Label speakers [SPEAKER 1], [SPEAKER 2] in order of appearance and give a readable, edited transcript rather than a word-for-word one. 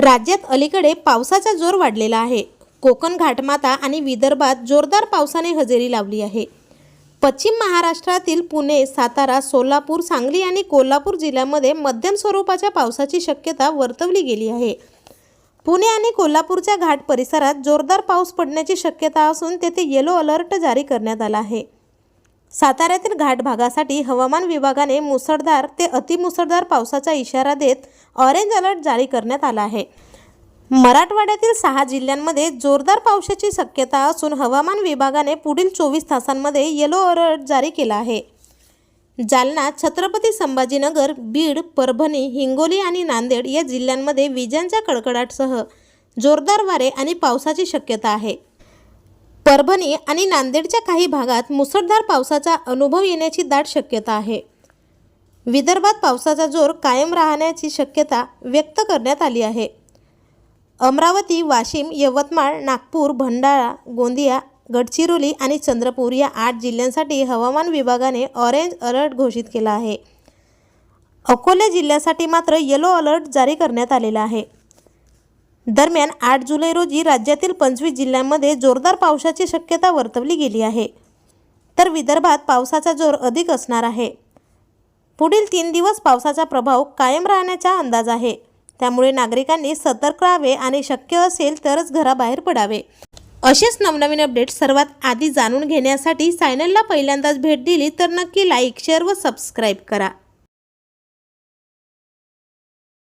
[SPEAKER 1] राज्यात अलीकडे पावसाचा जोर वाढलेला आहे। कोकण घाटमाता आणि विदर्भात जोरदार पावसाने हजेरी लावली आहे। पश्चिम महाराष्ट्रातील पुणे, सातारा, सोलापूर, सांगली आणि कोल्हापूर जिल्ह्यांमध्ये मध्यम स्वरूपाच्या पावसाची शक्यता वर्तवली गेली आहे। पुणे आणि कोल्हापूरच्या घाट परिसरात जोरदार पाऊस पडण्याची शक्यता असून तेथे येलो अलर्ट जारी करण्यात आला आहे। साताऱ्यातील घाट भागासाठी हवामान विभागाने मुसळधार ते अतिमुसळधार पावसाचा इशारा देत ऑरेंज अलर्ट जारी करण्यात आला आहे। मराठवाड्यातील 6 जिल्ह्यांमध्ये जोरदार पावसाची शक्यता असून हवामान विभागाने पुढील 24 तासांमध्ये येलो अलर्ट जारी केला आहे। जालना, छत्रपती संभाजीनगर, बीड, परभणी, हिंगोली आणि नांदेड या जिल्ह्यांमध्ये विजांच्या कडकडाटासह जोरदार वारे आणि पावसाची शक्यता आहे। परभणी आणि नांदेडच्या काही भागात मुसळधार पावसाचा अनुभव येण्याची दाट शक्यता आहे। विदर्भात पावसाचा जोर कायम राहण्याची शक्यता व्यक्त करण्यात आली आहे। अमरावती, वाशिम, यवतमाळ, नागपूर, भंडारा, गोंदिया, गडचिरोली आणि चंद्रपूर या 8 जिल्ह्यांसाठी हवामान विभागाने ऑरेंज अलर्ट घोषित केला आहे। अकोला जिल्ह्यासाठी मात्र येलो अलर्ट जारी करण्यात आलेला आहे। दरम्यान 8 जुलै रोजी राज्यातील 25 जिल्ह्यांमध्ये जोरदार पावसाची शक्यता वर्तवली गेली आहे, तर विदर्भात पावसाचा जोर अधिक असणार आहे। पुढील 3 दिवस पावसाचा प्रभाव कायम राहण्याचा अंदाज आहे, त्यामुळे नागरिकांनी सतर्क राहावे आणि शक्य असेल तरच घराबाहेर पडावे। असेच नवनवीन अपडेट्स सर्वात आधी जाणून घेण्यासाठी चॅनलला पहिल्यांदाच भेट दिली तर नक्की लाईक, शेअर व सबस्क्राईब करा।